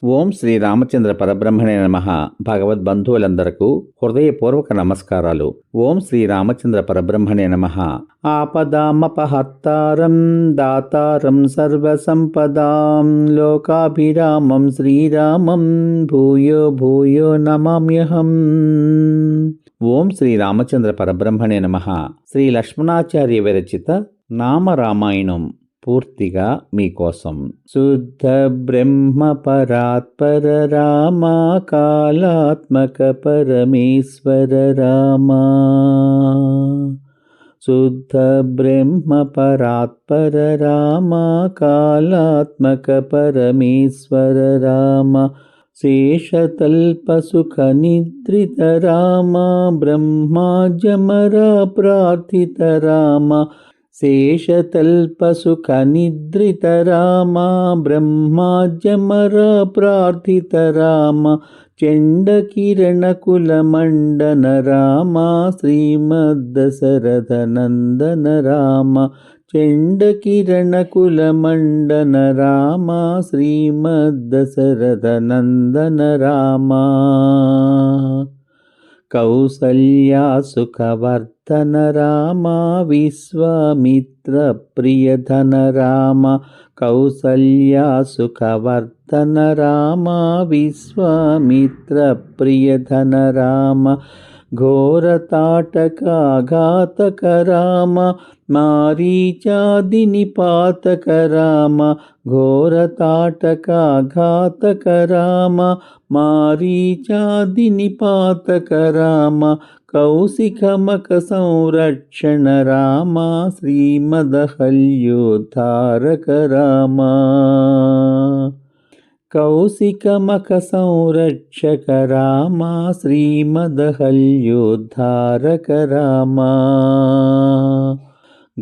ఓం శ్రీ రామచంద్ర పరబ్రహ్మణే నమః. భగవద్బంధువులందరకు హృదయపూర్వక నమస్కారాలు. ఓం శ్రీ రామచంద్ర పరబ్రహ్మణే నమః. ఆపదామపహర్తారం దాతారం సర్వసంపదాం లోకాభిరామం శ్రీరామం భూయో భూయో నమామ్యహం. ఓం శ్రీ రామచంద్ర పరబ్రహ్మణే నమః. శ్రీ లక్ష్మణాచార్య విరచిత నామరామాయణం పూర్తిగా మీకోసం. శుద్ధ బ్రహ్మ పరాత్పర రామ కాళాత్మక పరమేశ్వర రామ. శుద్ధ బ్రహ్మ పరాత్పర రామ కాళాత్మక పరమేశ్వర రామ. శేషతల్ప సుఖ నిద్రిత రామ బ్రహ్మాజమరా ప్రార్థిత రామ. శేషతల్ప సుఖ నిద్రిత రామ బ్రహ్మాజమర ప్రార్థిత రామ. చండకిరణ కుల మండన రామ శ్రీమద్దశరథ నందన రామ. చండకిరణ కుల మండన రామ శ్రీమద్దశరథ నందన రామ. కౌసల్యా సుఖవర్ధన రామ విశ్వామిత్ర ప్రియధన రామ. కౌసల్యా సుఖవర్ధన రామ విశ్వామిత్ర ప్రియధన రామ. ఘోరతాటకాఘాతక రామ మారీచాది నిపాతక రామ. ఘోరతాటకాఘాతక రామ మారీచాది నిపాతక రామ. కౌశికమక సంరక్షణ రామ శ్రీమదహల్యోద్ధారక రామ. కౌశికమక సంరక్షక రామ శ్రీమదహల్యోద్ధారక రామ.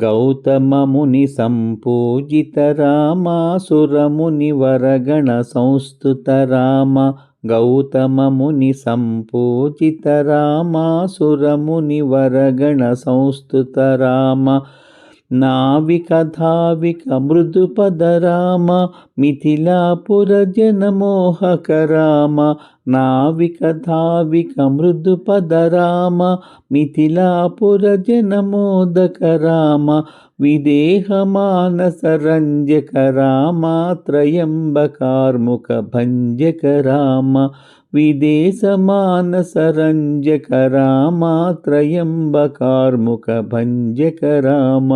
గౌతమ ముని సంపూజిత రామ సురముని వరగణ సంస్థుత రామ. గౌతమ ముని సంపూజిత రామ సురముని వరగణ సంస్థుత రామ. నావిక ధావిక మృదుపద రామ మిథిలాపుర జనమోహక రామ. నావిక ధావిక మృదుపద రామ మిథిలాపుర జనమోదక రామ. విదేహ మానస రంజక రామ త్రయంబకార్ముక భంజక రామ. విదేశ మానస రంజక రామ త్రయంబకార్ముక భంజక రామ.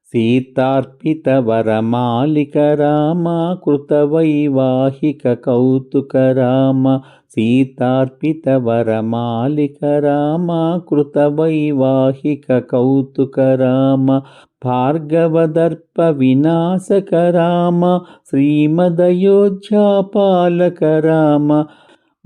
సీతార్పిత వరమాలిక రామ కృతవైవాహిక కౌతుక రామ. సీతార్పిత వరమాలిక రామ కృతవైవాహిక కౌతుక రామ. భార్గవదర్ప వినాశక రామ శ్రీమదయోధ్యాపాలక రామ.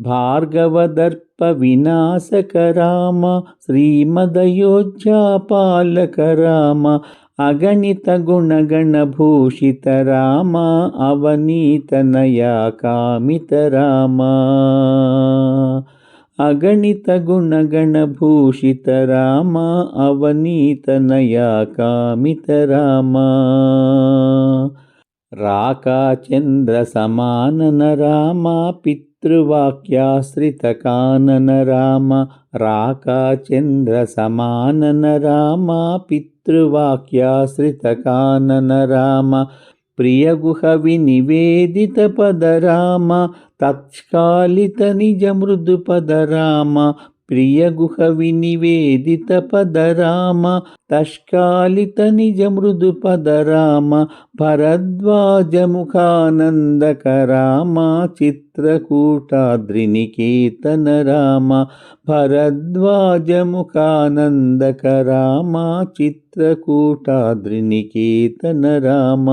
భార్గవదర్ప వినాశక రామ శ్రీమదయోధ్యాపాలక రామ. అగణిత గుణగణ భూషిత రామ అవనీతనయా కామిత రామ. అగణిత గుణగణ భూషిత రామ అవనీతనయా కామిత రామ. రాకా చంద్ర సమానన రామ పితృవాక్యాశ్రిత కానన రామ. రాకా చంద్ర సమానన రామ పితృవాక్యాశ్రిత కానన రామ. ప్రియగుహ వినివేదిత పద రామ తత్కాలిత నిజ మృదు పద రామ. ప్రియగుహ వినివేదిత పద రామ తత్కాలిత నిజ మృదు పద రామ. భరద్వాజ ముఖానందక రామ చిత్రకూటాద్రినికేతన రామ. భరద్వాజ ముఖానందక రామ చిత్రకూటాద్రినికేతన రామ.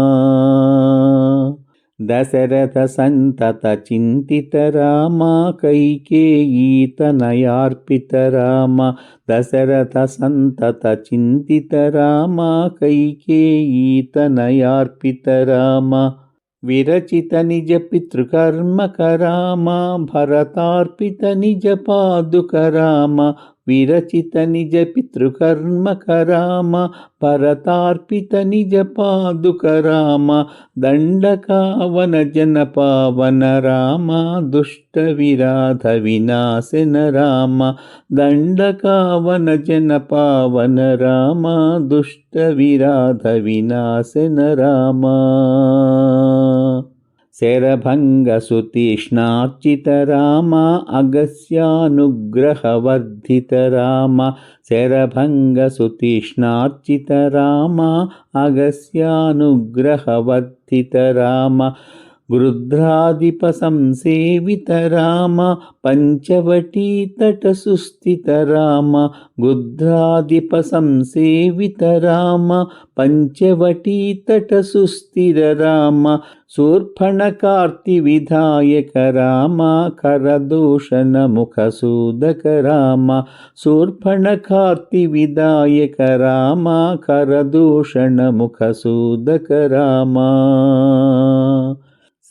దశరథ సంతత చింతిత రామ కైకేయీతనయార్పిత రామ. దశరథ సంతత చింతిత రామ కైకేయీతనయార్పిత రామ. విరచిత నిజ పితృకర్మక రామ భరతార్పిత నిజ పాదుక రామ. విరచిత నిజ పితృకర్మక రామ పరతార్పిత నిజ పాదుక రామ దండకావన జన పావన రామ దుష్ట విరాధ వినాశన రామ దండకావన జన పావన రామ దుష్ట విరాధ వినాశన రామ శరభంగ సుతీష్ణార్చిత రామ అగస్యానుగ్రహవర్ధిత రామ శరభంగ సుతీష్ణార్చిత రామ అగస్యానుగ్రహవర్ధిత రామ గృధ్రాధిప సంసేవిత రామ పంచవటీ తట సుస్థిత రామ గృధ్రాధిప సంసేవిత రామ పంచవటీ తట సుస్థిర రామ శూర్పణకార్తి విధాయక రామ కరదూషణ ముఖసూదక రామ శూర్పణకార్తి విధాయక రామ కరదూషణ ముఖసూదక రామ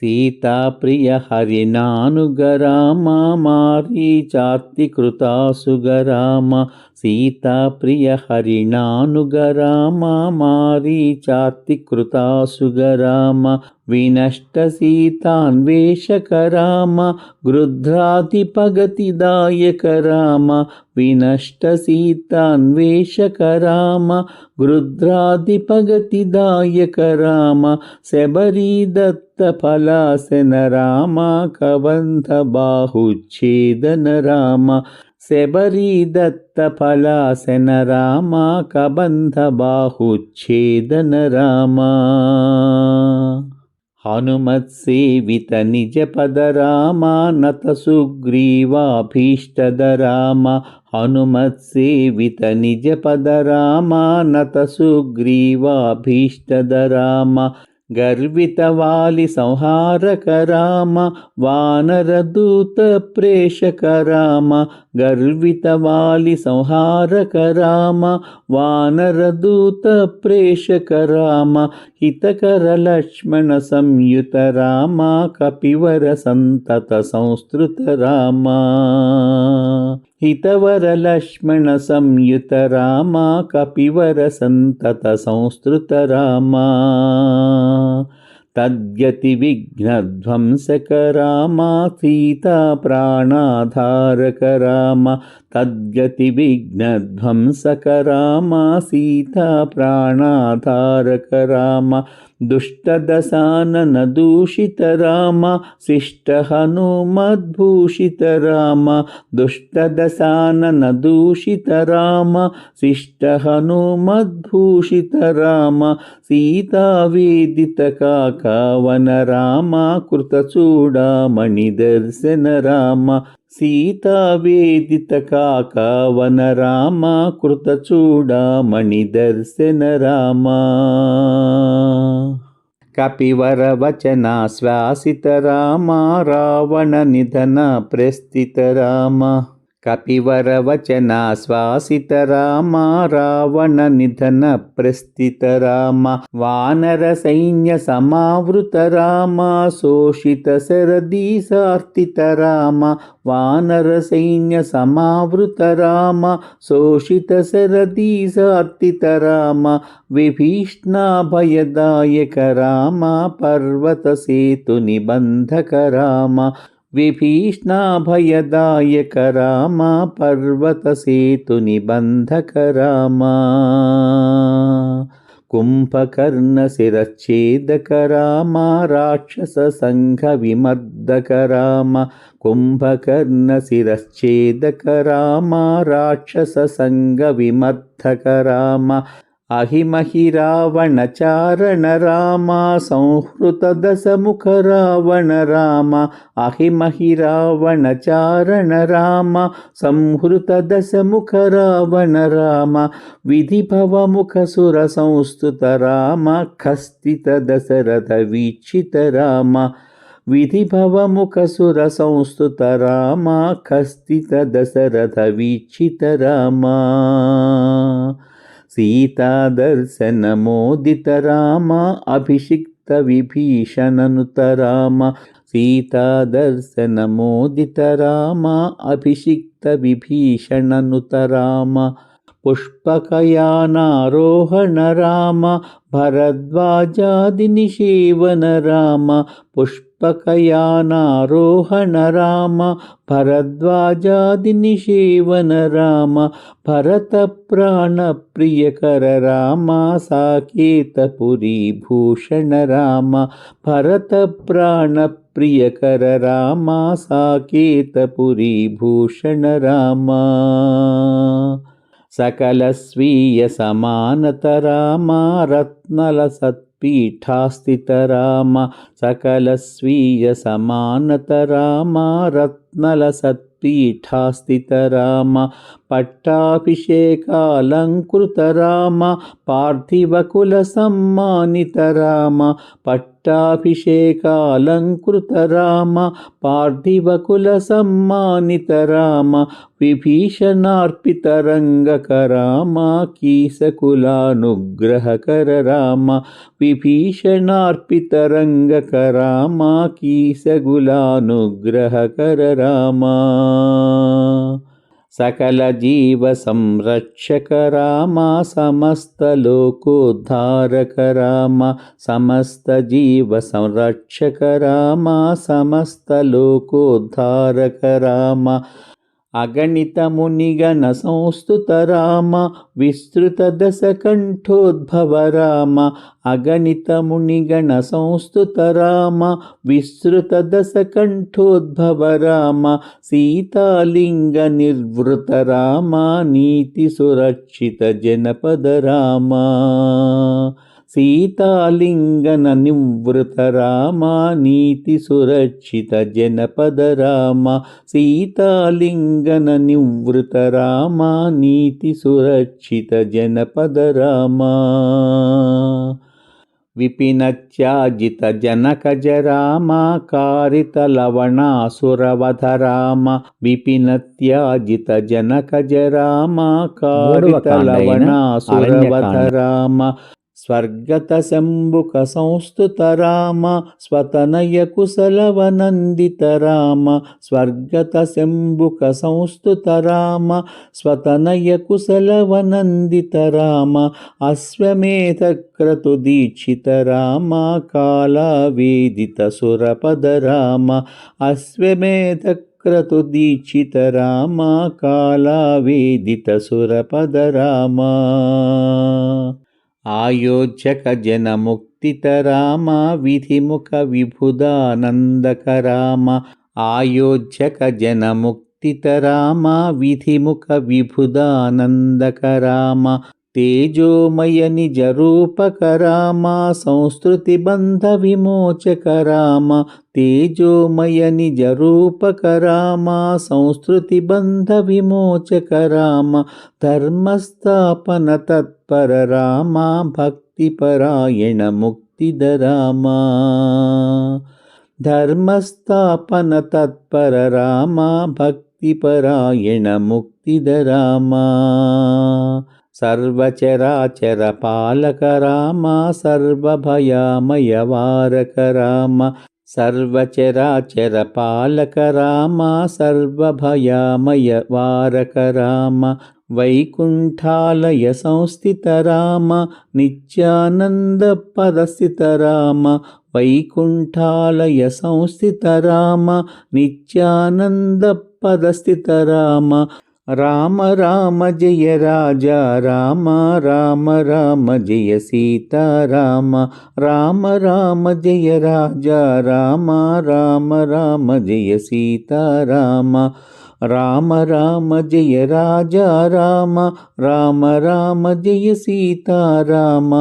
సీతాప్రియ హరినానుగ రామ మారీచార్తి కృతాసుగ రామ సీతాప్రియ హరినానుగ రామ మారీచార్తి కృతాసుగ రామ వినష్ట సీతాన్వేషక రామ గృధ్రాధిపగతిదాయక రామ వినష్ట సీతాన్వేషక రామ గృధ్రాధిపగతిదాయక రామ శబరీదత్త ఫలాసన రామ కబంధ బాహుచ్ఛేదన రామ శబరీదత్త ఫలాసన రామ కబంధ బాహుచ్ఛేదన రామ హనుమత్సేవిత నిజ పద రామ నత సుగ్రీవాభీష్టద రామ హనుమత్సేవిత నిజ పద రామ నత సుగ్రీవాభీష్టద రామ గర్విత వాలి సంహారక రామ వానరదూత ప్రేషక రామ గర్విత వాలి సంహారక రామ వానరదూత ప్రేషక రామ హితకర లక్ష్మణ సంయుత రామ కపివర సంతత సంస్కృత రామ హితవర లక్ష్మణ సంయుత రామ కపివర సంతత సంస్కృత రామ తద్గతి విఘ్నధ్వంసక రామ సీతా ప్రాణాధారక రామ తద్గతి విఘ్నధ్వంసక రామ సీతా ప్రాణాధారక రామ దుష్టదశానన దూషిత రామ శిష్ట హనుమద్భూషిత రామ దుష్టదశానన దూషిత రామ శిష్ట హనుమద్భూషిత రామ సీతావేదిత కాకవన రామ కృతచూడామణి దర్శన రామ సీతావేదిత కాకవన రామ కృతచూడామణి దర్శన రామ కపివర వచన శ్వాసిత రామ రావణ నిధన ప్రస్థిత రామ కపివర వచన శ్వాసిత రామ రావణ నిధన ప్రస్థిత రామ వానర సైన్య సమావృత రామ శోషిత శరదీసార్తిత రామ వానర సైన్య సమావృత రామ శోషిత శరదీసార్తిత రామ విభీష్ణాభయదాయక రామ పర్వత సేతు నిబంధక రామ విభీష్ణాభయదాయక రామ పర్వత సేతు నిబంధక రామ కుంభకర్ణ శిరచ్ఛేదక రామ రాక్షస సంఘ విమర్దక రామ కుంభకర్ణ శిరచ్ఛేదక రామ రాక్షస సంఘ విమర్దక రామ అహిమహి రావణ చారణ రామ సంహృత దశముఖ రావణ రామ అహిమహి రావణ చారణ రామ సంహృత దశముఖ రావణ రామ విధిభవముఖ సుర సంస్థుత రామ ఖస్థిత దశరథ వీక్షిత రామ విధిభవముఖ సుర సంస్థుత రామ ఖస్థిత దశరథ వీక్షిత రామ సీతాదర్శనమోదిత రామ అభిషిక్త విభీషణనుత రామ సీతాదర్శనమోదిత రామ అభిషిక్త విభీషణనుత రామ పుష్పకయానారోహణ రామ భరద్వాజాది నిషేవన రామ పుష్పకయానారోహణ రామ భరద్వాజాది నిషేవన రామ భరత ప్రాణ ప్రియకర రామ సాకేతపురీ భూషణ రామ భరత ప్రాణ ప్రియకర రామ సాకేతపురీ భూషణ రామ సకల స్వీయ సమానత రామ రత్నల సత్పీఠాస్థిత రామ సకల స్వీయ సమానత రామ రత్నల సత్పీఠాస్థిత రామ పట్టాభిషేకాలంకృత రామ పార్థివకుల సమ్మానిత రామ పట్టాభిషేకాలంకృత రామ పార్థివకుల సమ్మానిత రామ విభీషణార్పిత రంగక రామ కీసకులానుగ్రహకర రామ విభీషణార్పిత రంగక రామ కీసకులానుగ్రహకర రామ సకల జీవ సంరక్షక రామ సమస్త లోకోద్ధారక రామ సమస్త జీవ సంరక్షక రామ సమస్త లోకోద్ధారక రామ అగణిత మునిగణ సంస్తుత రామ విస్తృత దశ కంఠోద్భవ రామ అగణిత మునిగణ సంస్తుత రామ విస్తృత దశ కంఠోద్భవ రామ సీతాలింగ నిర్వృత రామ నీతి సురక్షిత జనపద రామ సీతాలింగన నివృత రామ నీతి సురక్షిత జనపద రామ సీతాలింగన నివృత రామ నీతి సురక్షిత జనపద రామ విపినత్యాజిత జనకజ రామ కారిత లవణాసురవధ రామ విపినత్యాజిత జనకజ రామ కారిత లవణాసురవధ రామ స్వర్గత శంభుక సంస్థుత రామ స్వతనయ కుశలవనందిత రామ స్వర్గత శంభుక సంస్థుత రామ స్వతనయ కుశలవనందిత రామ అశ్వమేధ క్రతు దీక్షిత రామ కాళవేదిత సురపద రామ అశ్వమేధ క్రతు దీక్షిత రామ కాళవేదిత సురపద రామ ఆయోధ్యక జనముక్తిత రామ విధిముఖ విభుదానందక రామ ఆయోధ్యక జనముక్తిత రామ విధిముఖ విభుదానందక రామ తేజోమయ నిజ రూపక రామ సంస్కృతి బంధ విమోచక రామ తేజోమయ నిజ రూపక రామ సంస్కృతి బంధ విమోచక రామ ధర్మస్థాపన తత్పర రామ భక్తిపరాయణ ముక్తిద రామ ధర్మస్థాపన తత్పర రామ భక్తిపరాయణ ముక్తిద రామ సర్వచరాచర పాలక రామ సర్వభయామయ వారక రామ సర్వచరాచర పాలక రామ సర్వభయామయ వారక రామ వైకుంఠాలయ సంస్థిత రామ నిత్యానంద పదస్థిత రామ వైకుంఠాలయ సంస్థిత రామ నిత్యానంద పదస్థిత రామ రామ రామ జయ రాజా రామ రామ రామ జయ సీతారామ రామ రామ జయ రాజా రామ రామ రామ జయ సీతారామ రామ రామ జయ రాజా రామ రామ రామ జయ సీతారామ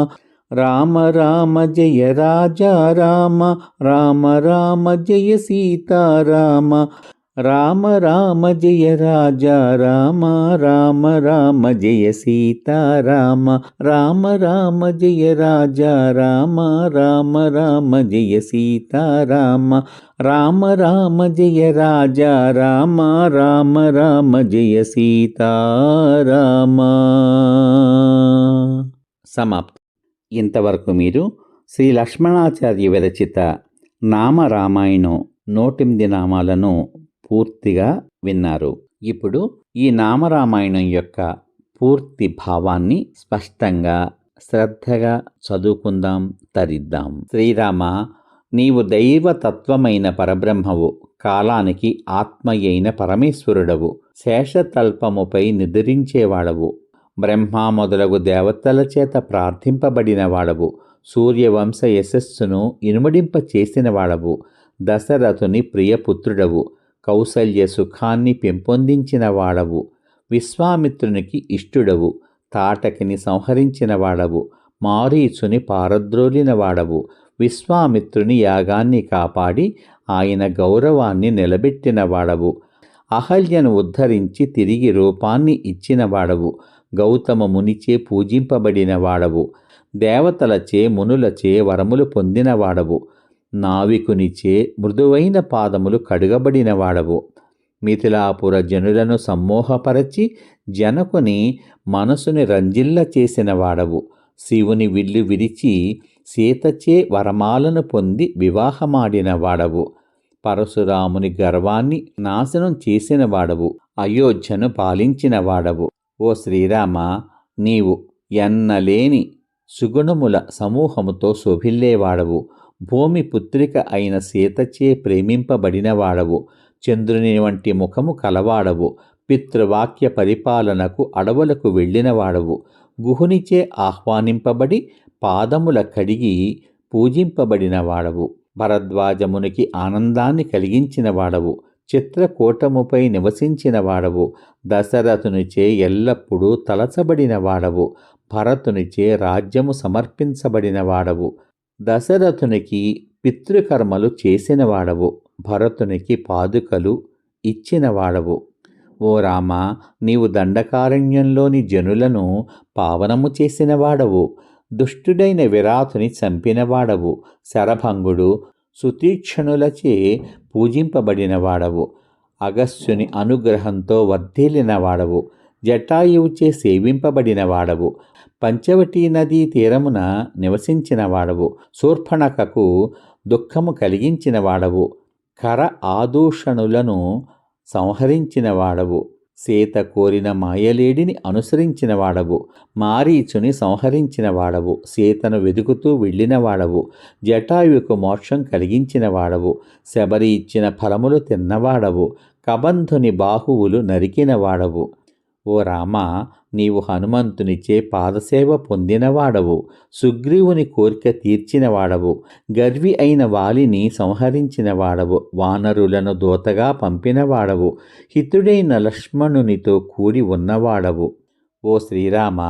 రామ రామ జయ రాజా రామ రామ రామ జయ సీతారామ రామ రామ జయ రాజా రామ రామ రామ జయ సీతారామ రామ రామ జయ రాజా రామ రామ రామ జయ సీతారామ రామ రామ జయ రాజా రామ రామ రామ జయ సీతారామ. సమాప్తం. ఇంతవరకు మీరు శ్రీ లక్ష్మణాచార్య విరచిత నామ రామాయణం 108 నామాలను పూర్తిగా విన్నారు. ఇప్పుడు ఈ నామరామాయణం యొక్క పూర్తి భావాన్ని స్పష్టంగా శ్రద్ధగా చదువుకుందాం, తరిద్దాం. శ్రీరామ, నీవు దైవతత్వమైన పరబ్రహ్మవు, కాలానికి ఆత్మయైన పరమేశ్వరుడవు, శేషతల్పముపై నిద్రించేవాడవు, బ్రహ్మ మొదలగు దేవతల చేత ప్రార్థింపబడిన వాడవు, సూర్యవంశ యశస్సును ఇనుమడింప చేసిన వాడవు, దశరథుని ప్రియపుత్రుడవు, కౌసల్య సుఖాన్ని పెంపొందించిన వాడవు, విశ్వామిత్రునికి ఇష్టుడవు, తాటకిని సంహరించిన వాడవు, మారీచుని పారద్రోలిన వాడవు, విశ్వామిత్రుని యాగాన్ని కాపాడి ఆయన గౌరవాన్ని నిలబెట్టిన వాడవు, అహల్యను ఉద్ధరించి తిరిగి రూపాన్ని ఇచ్చిన వాడవు, గౌతమ మునిచే పూజింపబడిన వాడవు, దేవతలచే మునులచే వరములు పొందిన వాడవు, నావికునిచే మృదువైన పాదములు కడుగబడిన వాడవు, మిథిలాపుర జనులను సమ్మోహపరచి జనకుని మనసుని రంజిల్ల చేసిన వాడవు, శివుని విల్లు విరిచి సీతచే వరమాలను పొంది వివాహమాడిన వాడవు, పరశురాముని గర్వాన్ని నాశనం చేసిన వాడవు, అయోధ్యను పాలించిన వాడవు. ఓ శ్రీరామ, నీవు ఎన్నలేని సుగుణముల సమూహముతో శోభిల్లేవాడవు, భూమి పుత్రిక అయిన సీతచే ప్రేమింపబడిన వాడవు, చంద్రుని వంటి ముఖము కలవాడవు, పితృవాక్య పరిపాలనకు అడవులకు వెళ్ళిన వాడవు, గుహునిచే ఆహ్వానింపబడి పాదముల కడిగి పూజింపబడిన వాడవు, భరద్వాజమునికి ఆనందాన్ని కలిగించిన వాడవు, చిత్రకూటముపై నివసించిన వాడవు, దశరథునిచే ఎల్లప్పుడూ తలచబడిన వాడవు, భరతునిచే రాజ్యము సమర్పించబడిన వాడవు, దశరథునికి పితృకర్మలు చేసిన వాడవు, భరతునికి పాదుకలు ఇచ్చిన వాడవు. ఓ రామ, నీవు దండకారణ్యంలోని జనులను పావనము చేసిన వాడవు, దుష్టుడైన విరాతుని చంపినవాడవు, శరభంగుడు సుతీక్షణులచే పూజింపబడిన వాడవు, అగస్త్యుని అనుగ్రహంతో వర్ధిల్లిన వాడవు, జటాయువుచే సేవింపబడిన వాడవు, పంచవటీ నదీ తీరమున నివసించిన వాడవు, శూర్పణఖకు దుఃఖము కలిగించిన వాడవు, కర ఆదూషణులను సంహరించిన వాడవు, సీత కోరిన మాయలేడిని అనుసరించిన వాడవు, మారీచుని సంహరించిన వాడవు, సీతను వెతుకుతూ వెళ్ళిన వాడవు, జటాయువుకు మోక్షం కలిగించిన వాడవు, శబరి ఇచ్చిన ఫలములు తిన్నవాడవు, కబంధుని బాహువులు నరికిన వాడవు. ఓ రామ, నీవు హనుమంతునిచే పాదసేవ పొందినవాడవు, సుగ్రీవుని కోరిక తీర్చినవాడవు, గర్వి అయిన వాలిని సంహరించిన వాడవు, వానరులను దూతగా పంపినవాడవు, హితుడైన లక్ష్మణునితో కూడి ఉన్నవాడవు. ఓ శ్రీరామ,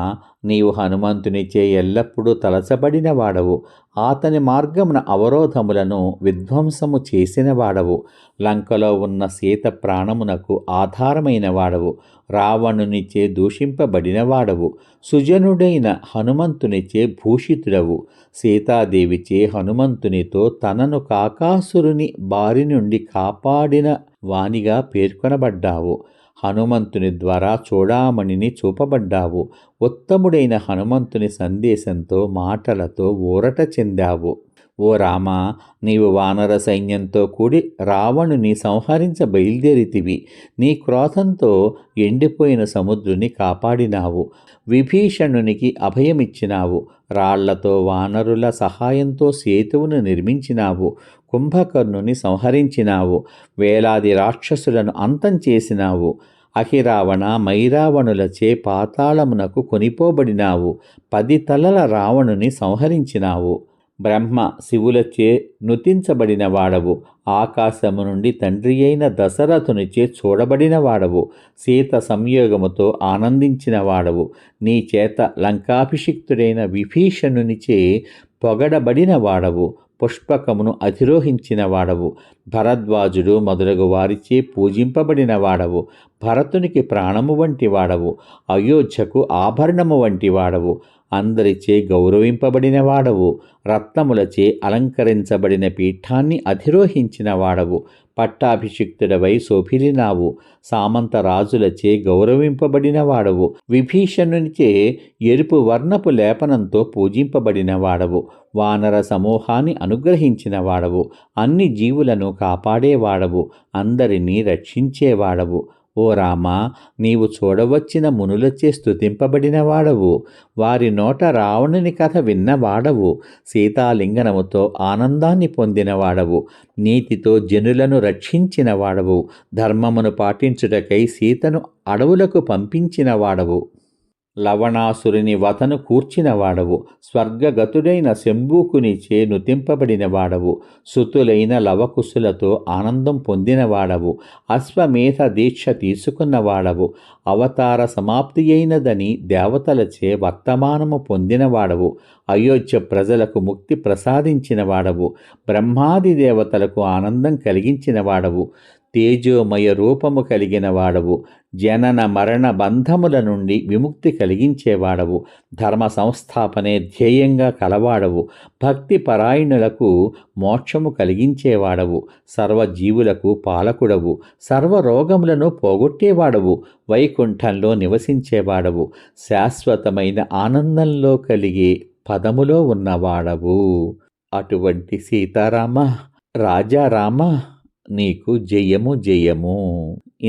నీవు హనుమంతునిచే ఎల్లప్పుడూ తలచబడిన వాడవు, అతని మార్గమున అవరోధములను విధ్వంసము చేసిన వాడవు, లంకలో ఉన్న సీత ప్రాణమునకు ఆధారమైన వాడవు, రావణునిచే దూషింపబడిన వాడవు, సుజనుడైన హనుమంతునిచే భూషితుడవు, సీతాదేవిచే హనుమంతునితో తనను కాకాసురుని బారి నుండి కాపాడిన వానిగా పేర్కొనబడ్డావు, హనుమంతుని ద్వారా చూడామణిని చూపబడ్డావు, ఉత్తముడైన హనుమంతుని సందేశంతో మాటలతో ఊరట చెందావు. ఓ రామ, నీవు వానర సైన్యంతో కూడి రావణుని సంహరించ బయలుదేరితివి, నీ క్రోధంతో ఎండిపోయిన సముద్రుని కాపాడినావు, విభీషణునికి అభయమిచ్చినావు, రాళ్లతో వానరుల సహాయంతో సేతువును నిర్మించినావు, కుంభకర్ణుని సంహరించినావు, వేలాది రాక్షసులను అంతం చేసినావు, అహిరావణ మైరావణులచే పాతాళమునకు కొనిపోబడినావు, 10 తలల రావణుని సంహరించినావు, బ్రహ్మ శివులచే నుతించబడిన వాడవు, ఆకాశము నుండి తండ్రి అయిన దశరథునిచే చూడబడిన వాడవు, సీత సంయోగముతో ఆనందించిన వాడవు, నీ చేత లంకాభిషిక్తుడైన విభీషణునిచే పొగడబడిన వాడవు, పుష్పకమును అధిరోహించిన వాడవు, భరద్వాజుడు మొదలగు వారిచే పూజింపబడిన వాడవు, భరతునికి ప్రాణము వంటి వాడవు, అయోధ్యకు ఆభరణము వంటి వాడవు, అందరిచే గౌరవింపబడిన వాడవు, రత్నములచే అలంకరించబడిన పీఠాన్ని అధిరోహించిన వాడవు, పట్టాభిషిక్తుడవై శోభిలినావు, సామంత రాజులచే గౌరవింపబడిన వాడవు, విభీషణునిచే ఎరుపు వర్ణపు లేపనంతో పూజింపబడిన వాడవు, వానర సమూహాన్ని అనుగ్రహించిన వాడవు, అన్ని జీవులను కాపాడేవాడవు, అందరినీ రక్షించేవాడవు. ఓ రామా, నీవు చూడవచ్చిన మునులచే స్తుతింపబడిన వాడవు, వారి నోట రావణుని కథ విన్నవాడవు, సీతాలింగనముతో ఆనందాన్ని పొందినవాడవు, నీతితో జనులను రక్షించిన వాడవు, ధర్మమును పాటించుటకై సీతను అడవులకు పంపించిన వాడవు, లవణాసురుని వతను కూర్చినవాడవు, స్వర్గగతుడైన శంభూకునిచే నుతింపబడిన వాడవు, సుతులైన లవకుశులతో ఆనందం పొందినవాడవు, అశ్వమేధ దీక్ష తీసుకున్నవాడవు, అవతార సమాప్తి అయినదని దేవతలచే వర్తమానము పొందినవాడవు, అయోధ్య ప్రజలకు ముక్తి ప్రసాదించిన వాడవు, బ్రహ్మాది దేవతలకు ఆనందం కలిగించిన వాడవు, తేజోమయ రూపము కలిగిన వాడవు, జనన మరణ బంధముల నుండి విముక్తి కలిగించేవాడవు, ధర్మ సంస్థాపనే ధ్యేయంగా కలవాడవు, భక్తి పరాయణులకు మోక్షము కలిగించేవాడవు, సర్వజీవులకు పాలకుడవు, సర్వరోగములను పోగొట్టేవాడవు, వైకుంఠంలో నివసించేవాడవు, శాశ్వతమైన ఆనందంలో కలిగే పదములో ఉన్నవాడవు. అటువంటి సీతారామ, రాజారామ, నీకు జయము జయము.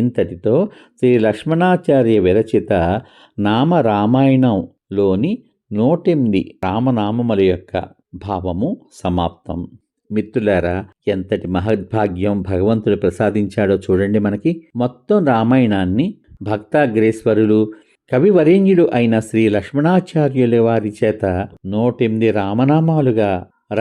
ఇంతటితో శ్రీ లక్ష్మణాచార్య విరచిత నామరామాయణంలోని 108 రామనామముల యొక్క భావము సమాప్తం. మిత్రులారా, ఎంతటి మహద్భాగ్యం భగవంతుడు ప్రసాదించాడో చూడండి. మనకి మొత్తం రామాయణాన్ని భక్తాగ్రేశ్వరులు కవివరేణ్యుడు అయిన శ్రీ లక్ష్మణాచార్యుల వారి చేత 108 రామనామాలుగా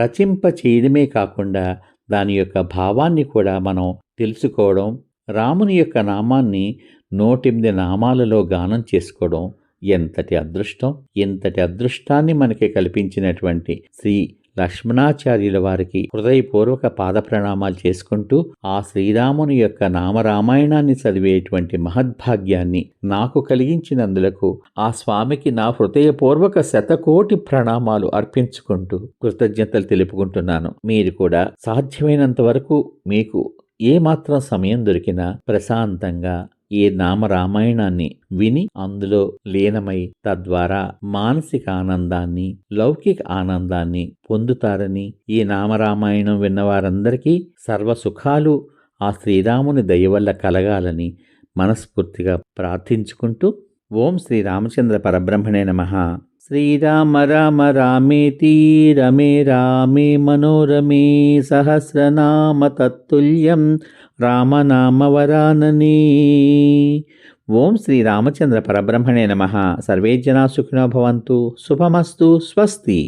రచింప చేయడమే కాకుండా దాని యొక్క భావాన్ని కూడా మనం తెలుసుకోవడం, రాముని యొక్క నామాన్ని 108 నామాలలో గానం చేసుకోవడం ఎంతటి అదృష్టం. ఎంతటి అదృష్టాన్ని మనకి కల్పించినటువంటి శ్రీ లక్ష్మణాచార్యుల వారికి హృదయపూర్వక పాద ప్రణామాలు చేసుకుంటూ, ఆ శ్రీరాముని యొక్క నామరామాయణాన్ని చదివేటువంటి మహద్భాగ్యాన్ని నాకు కలిగించినందులకు ఆ స్వామికి నా హృదయపూర్వక 100,000,000 ప్రణామాలు అర్పించుకుంటూ కృతజ్ఞతలు తెలుపుకుంటున్నాను. మీరు కూడా సాధ్యమైనంత వరకు మీకు ఏమాత్రం సమయం దొరికినా ప్రశాంతంగా ఈ నామరామాయణాన్ని విని అందులో లీనమై తద్వారా మానసిక ఆనందాన్ని, లౌకిక ఆనందాన్ని పొందుతారని, ఈ నామరామాయణం విన్నవారందరికీ సర్వసుఖాలు ఆ శ్రీరాముని దయ వల్ల కలగాలని మనస్ఫూర్తిగా ప్రార్థించుకుంటూ, ఓం శ్రీ రామచంద్ర పరబ్రహ్మణే నమః. శ్రీరామ రామ రామేతి రమే రామే మనోరమే సహస్రనామ తత్తుల్యం రామనామవరాననే. ఓం శ్రీ రామచంద్ర పరబ్రహ్మణే నమః. సర్వే జనా సుఖినో భవంతు. శుభమస్తు. స్వస్తి.